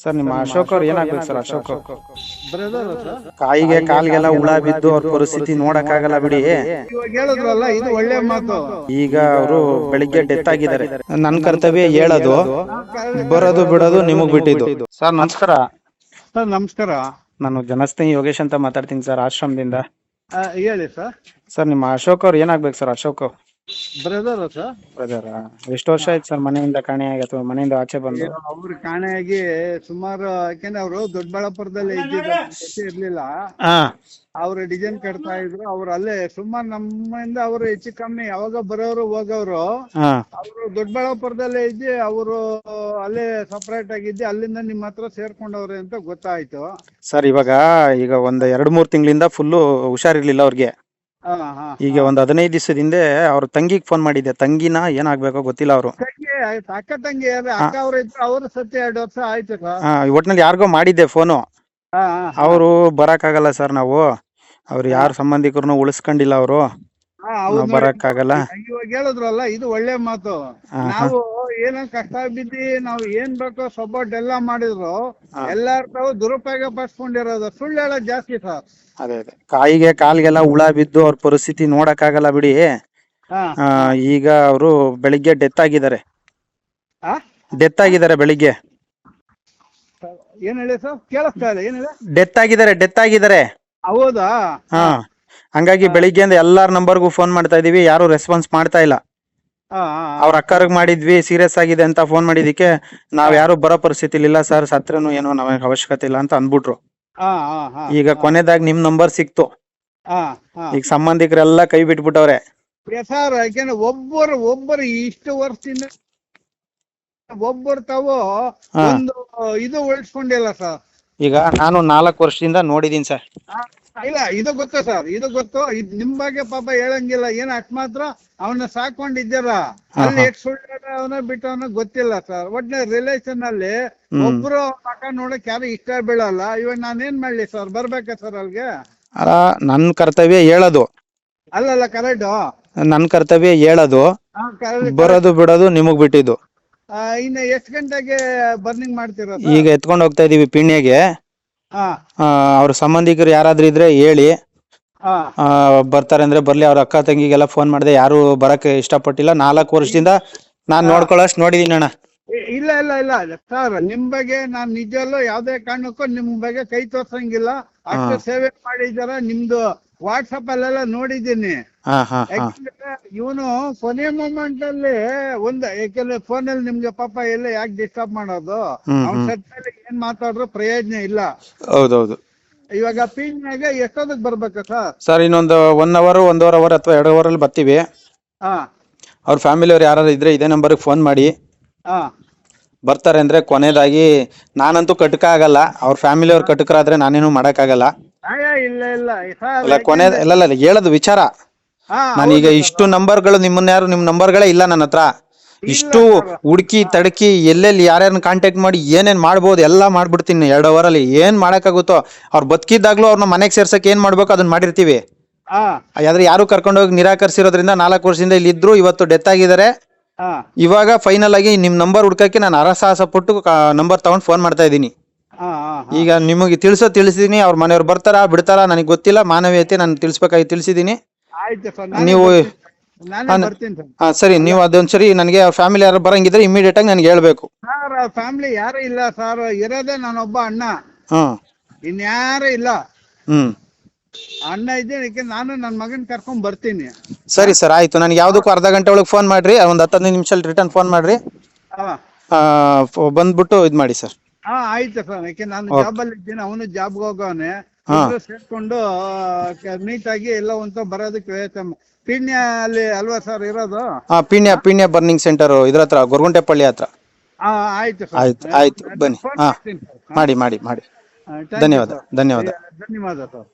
Sir ನಿಮ್ಮ ಅಶೋಕ್ ಅವ್ರು ಏನಾಗ್ಬೇಕು ಸರ್? ಅಶೋಕ್ ಬ್ರದರ್ ಸರ್ ಕಾಯಿಗೆ ಕಾಲ್ಗೆಲ್ಲ ಹುಳ ಬಿದ್ದು ಅವ್ರ ಪರಿಸ್ಥಿತಿ ನೋಡಕ್ಕಾಗಲ್ಲ ಬಿಡಿ. ಇವಾಗ ಹೇಳಿದ್ರಲ್ಲ ಇದು ಒಳ್ಳೆ ಮಾತು. ಈಗ ಅವರು ಬೆಳಿಗ್ಗೆ ಡೆತ್ ಆಗಿದ್ದಾರೆ. ನನ್ನ ಕರ್ತವ್ಯ ಹೇಳೋದು, ಬರೋದು ಬಿಡೋದು ನಿಮಗ್ ಬಿಟ್ಟಿದ್ದು. ಸರ್ ನಮಸ್ಕಾರ. ಸರ್ ನಮಸ್ಕಾರ. ನಾನು ಜನಸ್ನೇಹಿ ಯೋಗೇಶ್ ಅಂತ ಮಾತಾಡ್ತೀನಿ ಸರ್, ಆಶ್ರಮದಿಂದ. ಹೇಳಿ ಸರ್. ಸರ್ ನಿಮ್ಮ ಅಶೋಕ್ ಅವ್ರು ಏನಾಗ್ಬೇಕು sir? Ashok brother sir. Brother ಎಷ್ಟು ವರ್ಷ ಆಯ್ತು ಸರ್ ಮನೆಯಿಂದ ಕಾಣೆಯಾಗಿ ಅಥವಾ ಮನೆಯಿಂದ ಆಚೆ ಬಂದು? ಅವ್ರು ಕಾಣೆಯಾಗಿ ಸುಮಾರು, ಯಾಕೆಂದ್ರೆ ಅವರು ದೊಡ್ಡಬಳ್ಳಾಪುರದಲ್ಲಿ ಇರ್ಲಿಲ್ಲ. ಅವ್ರು ಡಿಸೈನ್ ಕಟ್ತಾ ಇದ್ರು. ಅವ್ರು ಅಲ್ಲೇ ಸುಮಾರು ನಮ್ಮಿಂದ ಅವರು ಹೆಚ್ಚು ಕಮ್ಮಿ ಯಾವಾಗ ಬರೋರು ಹೋಗೋರು. ಅವರು ದೊಡ್ಡಬಳ್ಳಾಪುರದಲ್ಲೇ ಇದ್ದು ಅವರು ಅಲ್ಲೇ ಸಪರೇಟ್ ಆಗಿದ್ದು, ಅಲ್ಲಿಂದ ನಿಮ್ಮ ಹತ್ರ ಸೇರ್ಕೊಂಡವ್ರೆ ಅಂತ ಗೊತ್ತಾಯ್ತು ಸರ್. ಈಗ ಒಂದ್ 2-3 ತಿಂಗಳಿಂದ ಫುಲ್ಲು ಹುಷಾರಿರ್ಲಿಲ್ಲ ಅವ್ರಿಗೆ. ಈಗ ಒಂದ್ 15 ದಿವಸದಿಂದ ಅವ್ರ ತಂಗಿಗ್ ಫೋನ್ ಮಾಡಿದ್ದೆ. ತಂಗಿನ ಏನಾಗ್ಬೇಕೋ ಗೊತ್ತಿಲ್ಲ. ಅವರು ಅಕ್ಕ ತಂಗಿ ಅಕ್ಕ ಅವ್ರ ಇದ್ರು. ಅವ್ರ ಸತ್ಯ 2 ವರ್ಷ ಆಯ್ತು ಸರ್. ಒಟ್ನಲ್ಲಿ ಯಾರಿಗೋ ಮಾಡಿದ್ದೆ ಫೋನು. ಅವರು ಬರಕ್ಕಾಗಲ್ಲ ಸರ್, ನಾವು ಅವ್ರು ಯಾರ ಸಂಬಂಧಿಕರನ್ನು ಉಳಿಸ್ಕೊಂಡಿಲ್ಲ. ಅವರು ಬರಕ್ಕಾಗಲ್ಲ. ಇವಾಗ ಹೇಳಿದ್ರಲ್ಲ ಇದು ಒಳ್ಳೆ ಮಾತು. ನಾವು ಏನೋ ಕಷ್ಟ ಬಿದ್ದಿ ನಾವು ಏನ್ ಬೇಕೋ ಸಪೋರ್ಟ್ ಎಲ್ಲಾ ಮಾಡಿದ್ರು, ಎಲ್ಲಾರ ತಾವು ದುರುಪಯೋಗ ಪಡಿಸ್ಕೊಂಡಿರೋದು. ಸುಳ್ಳು ಹೇಳೋದು ಜಾಸ್ತಿ ಸರ್. ಅದೇ ಕಾಯಿಗೆ ಕಾಲ್ಗೆಲ್ಲ ಹುಳ ಬಿದ್ದು ಅವ್ರ ಪರಿಸ್ಥಿತಿ ನೋಡಕ್ಕಾಗಲ್ಲ ಬಿಡಿ. ಈಗ ಅವರು ಬೆಳಿಗ್ಗೆ ಡೆತ್ ಆಗಿದ್ದಾರೆ. ಬೆಳಿಗ್ಗೆ ಏನ್ ಹೇಳಿ ಸರ್? ಕೇಳಿಸ್ತಾ ಇಲ್ಲ. ಏನ್ ಹೇಳಿ? ಡೆತ್ ಆಗಿದ್ದಾರೆ. ಹೌದಾ? ಹಂಗಾಗಿ ಬೆಳಿಗ್ಗೆಯಿಂದ ಎಲ್ಲಾರ ನಂಬರ್ಗೂ ಫೋನ್ ಮಾಡ್ತಾ ಇದೀವಿ, ಯಾರು ರೆಸ್ಪಾನ್ಸ್ ಮಾಡ್ತಾ ಇಲ್ಲ. ಅವ್ರ ಅಕ್ಕರ್ಗ್ ಮಾಡಿದ್ವಿ, ಸೀರಿಯಸ್ ಆಗಿದೆ ಅಂತ ಫೋನ್ ಮಾಡಿದಕ್ಕೆ ನಾವ್ ಯಾರು ಬರೋ ಪರಿಸ್ಥಿತಿ ಇಲ್ಲ ಸರ್, ಸತ್ರನು ಏನೋ ನಮಗೆ ಅವಶ್ಯಕತೆ ಇಲ್ಲ ಅಂತ ಅಂದ್ಬಿಟ್ರು. ಈಗ ಕೊನೆದಾಗ ನಿಮ್ ನಂಬರ್ ಸಿಕ್ತು. ಈಗ ಸಂಬಂಧಿಕರೆಲ್ಲ ಕೈ ಬಿಟ್ಬಿಟ್ಟವ್ರೆ ಸರ್. ಯಾಕೆಂದ್ರೆ ಒಬ್ಬರು ಇಷ್ಟು ವರ್ಷದಿಂದ ಒಬ್ಬರು ತಾವು ಒಂದು ಇದು ಉಳಿಸ್ಕೊಂಡಿಲ್ಲ ಸರ್. ಈಗ ನಾನು 4 ವರ್ಷದಿಂದ ನೋಡಿದೀನಿ ಸರ್. ಇಲ್ಲ, ಇದು ಗೊತ್ತು ಸರ್, ಇದು ಗೊತ್ತು. ಇದು ನಿಮ್ ಬಗ್ಗೆ ಪಾಪ ಹೇಳಂಗಿಲ್ಲ. ಏನ್ ಅಟ್ ಮಾತ್ರ ಅವನ್ನ ಸಾಕೊಂಡಿದ್ದಾರ ಅಲ್ಲಿ ಸುಳ್ಳು ಬಿಟ್ಟವನ ಗೊತ್ತಿಲ್ಲ ಸರ್. ಒಟ್ನ ರಿಲೇಷನ್ ಅಲ್ಲಿ ಒಬ್ರು ಮಕ ನೋಡಕ್ ಯಾರು ಇಷ್ಟ ಬೀಳಲ್ಲ. ಇವಾಗ ನಾನೇನ್ ಮಾಡ್ಲಿ ಸರ್? ಬರ್ಬೇಕಾ ಸರ್ ಅಲ್ಗೆ? ನನ್ ಕರ್ತವ್ಯ ಹೇಳೋದು. ಅಲ್ಲಲ್ಲ, ಕರೆಕ್ಟ್. ನನ್ ಕರ್ತವ್ಯ ಹೇಳೋದು, ಬರೋದು ಬಿಡೋದು ನಿಮಗ್ ಬಿಟ್ಟಿದ್ದು. ಇನ್ನ ಎಷ್ಟ್ ಗಂಟೆಗೆ ಬರ್ನಿಂಗ್ ಮಾಡ್ತೀರಾ? ಈಗ ಎತ್ಕೊಂಡ್ ಹೋಗ್ತಾ ಇದೀವಿ ಪಿಣ್ಯಗೆ. ಅವ್ರ ಸಂಬಂಧಿಕರು ಯಾರಾದ್ರೂ ಇದ್ರೆ ಹೇಳಿ, ಬರ್ತಾರೆ ಅಂದ್ರೆ ಬರ್ಲಿ. ಅವ್ರ ಅಕ್ಕ ತಂಗಿಗೆಲ್ಲ ಫೋನ್ ಮಾಡಿದೆ, ಯಾರು ಬರಕ್ಕೆ ಇಷ್ಟಪಟ್ಟಿಲ್ಲ. 4 ವರ್ಷದಿಂದ ನಾನ್ ನೋಡ್ಕೊಳ್ಳೋಷ್ಟು ನೋಡಿದೀನಿ ಅಣ್ಣ. ಇಲ್ಲ ಇಲ್ಲ ಇಲ್ಲ ಸರ್, ನಿಮ್ ಬಗ್ಗೆ ನಾನ್ ನಿಜಲ್ಲೂ ಯಾವ್ದೇ ಕಾರಣಕ್ಕೂ ನಿಮ್ ಬಗ್ಗೆ ಕೈ ತೋರ್ಸಂಗಿಲ್ಲ. ಅಷ್ಟು ಸೇವೆ ಮಾಡಿದಾರ. ನಿಮ್ದು ವಾಟ್ಸಪ್ ಅಲ್ಲೆಲ್ಲ ನೋಡಿದ್ದೀನಿ. ಇವನು ಕೊನೆ ಮೂಮೆಂಟ್ ಅಲ್ಲಿ ಯಾಕೆಂದ್ರೆ ಫೋನ್ ಅಲ್ಲಿ ನಿಮ್ಗೆ ಪಾಪ ಎಲ್ಲ ಯಾಕೆ ಡಿಸ್ಟರ್ಬ್ ಮಾಡೋದು? ಅವ್ನ ಸತ್ಯಲ್ಲಿ ಏನ್ ಮಾತಾಡ್ರು ಪ್ರಯೋಜನ ಇಲ್ಲ. ಹೌದೌದು. ಇವಾಗ ಪೀಣ್ಯಾಗ ಎಷ್ಟೊದಕ್ ಬರ್ಬೇಕಾ ಸರ್? ಸರ್ ಇನ್ನೊಂದು 1 ಅವರ್ 1.5 ಅವರ್ ಅಥವಾ 2 ಅವರ್ ಅಲ್ಲಿ ಬರ್ತೀವಿ. ಅವ್ರ ಫ್ಯಾಮಿಲಿ ಅವ್ರು ಯಾರು ಇದ್ರೆ ಇದೇ ನಂಬರ್ಗೆ ಫೋನ್ ಮಾಡಿ. ಬರ್ತಾರೆ ಅಂದ್ರೆ ಕೊನೆದಾಗಿ ನಾನಂತೂ ಕಟಕ ಆಗಲ್ಲ. ಅವ್ರ ಫ್ಯಾಮಿಲಿ ಅವ್ರ ಕಟಕರಾದ್ರೆ ನಾನೇನು ಮಾಡಕ್ ಆಗಲ್ಲ. ಇಲ್ಲ ಇಲ್ಲ ಇಲ್ಲ ಹೇಳೋದು ವಿಚಾರ. ನಾನೀಗ ಇಷ್ಟು ನಂಬರ್ಗಳು ನಿಮ್ ನಂಬರ್ಗಳೇ ಇಲ್ಲ ನನ್ನ ಹತ್ರ. ಇಷ್ಟು ಹುಡುಕಿ ತಡಕಿ ಎಲ್ಲೆಲ್ಲಿ ಯಾರ್ಯಾರನ್ನ ಕಾಂಟ್ಯಾಕ್ಟ್ ಮಾಡಿ ಏನೇನ್ ಮಾಡ್ಬೋದು ಎಲ್ಲ ಮಾಡ್ಬಿಡ್ತೀನಿ 2 ಅವರ್ ಅಲ್ಲಿ. ಏನ್ ಮಾಡಕ್ಕಾಗುತ್ತೋ ಅವ್ರು ಬದುಕಿದ್ದಾಗ್ಲೂ ಅವ್ರನ್ನ ಮನೆಗ್ ಸೇರ್ಸಕ್ ಏನ್ ಮಾಡ್ಬೇಕು ಅದನ್ನ ಮಾಡಿರ್ತೀವಿ. ಆದ್ರೆ ಯಾರು ಕರ್ಕೊಂಡೋಗಿ ನಿರಾಕರಿಸಿರೋದ್ರಿಂದ 4 ವರ್ಷದಿಂದ ಇಲ್ಲಿ ಇದ್ರು, ಇವತ್ತು ಡೆತ್ ಆಗಿದ್ದಾರೆ. ಇವಾಗ ಫೈನಲ್ ಆಗಿ ನಿಮ್ ನಂಬರ್ ಹುಡ್ಕಕ್ಕೆ ನಾನು ಹರಸಾಹಸ ಪಟ್ಟು ನಂಬರ್ ತಗೊಂಡ್ ಫೋನ್ ಮಾಡ್ತಾ ಇದ್ದೀನಿ. ಈಗ ನಿಮಗೆ ತಿಳಿಸಿದೀನಿ. ಅವ್ರ ಮನೆಯವ್ರು ಬರ್ತಾರ ಬಿಡ್ತಾರ ನನಗೆ ಗೊತ್ತಿಲ್ಲ. ಮಾನವೀಯತೆ ನಾನು ತಿಳಿಸ್ಬೇಕಾಗಿ ತಿಳಿಸಿದೀನಿ. ನೀವು ಸರಿ, ನೀವು ಅದೊಂದ್ಸರಿ ನನಗೆ ಫ್ಯಾಮಿಲಿ ಯಾರು ಬರಂಗಿದ್ರೆ ಇಮಿಡಿಯೇಟ್ ಆಗಿ ನನಗೆ ಹೇಳ್ಬೇಕು. ಸರ್ ಫ್ಯಾಮಿಲಿ ಯಾರು ಇಲ್ಲ ಸರ್, ಇರೋದೇ ನಾನೊಬ್ಬ ಅಣ್ಣ. ಇನ್ಯಾರು ಇಲ್ಲ. ಅಣ್ಣ ಇದ್ದೇನೆ, ನಾನು ನನ್ನ ಮಗನ್ ಕರ್ಕೊಂಡ್ ಬರ್ತೀನಿ. ಸರಿ ಸರ್, ಆಯ್ತು. ನನಗೆ ಯಾವ್ದಕ್ಕೂ ಅರ್ಧ ಗಂಟೆ ಒಳಗೆ ಫೋನ್ ಮಾಡ್ರಿ. ಒಂದ್ 10-15 ನಿಮಿಷ ರಿಟರ್ನ್ ಫೋನ್ ಮಾಡ್ರಿ. ಬಂದ್ಬಿಟ್ಟು ಇದ್ ಮಾಡಿ ಸರ್. ಆಯ್ತು ಸರ್. ಯಾಕೆ ನಾನು ಜಾಬ್ ಅಲ್ಲಿ ಇದ್ದೀನಿ, ಅವನು ಜಾಬ್ಗೆ ಹೋಗವನೆ. ಸೇರ್ಕೊಂಡು ನೀಟಾಗಿ ಎಲ್ಲ ಒಂದ್ ಬರೋದಕ್ಕೆ. ಪೀಣ್ಯ ಅಲ್ಲಿ ಅಲ್ವಾ ಸರ್ ಇರೋದು? ಪೀಣ್ಯ ಬರ್ನಿಂಗ್ ಸೆಂಟರ್ ಇದ್ರ ಹತ್ರ, ಗೊರಗುಂಟೆಪಳ್ಳಿ ಹತ್ರ. ಆಯ್ತು ಆಯ್ತು ಬನ್ನಿ. ಮಾಡಿ. ಧನ್ಯವಾದ ಧನ್ಯವಾದ ಸರ್.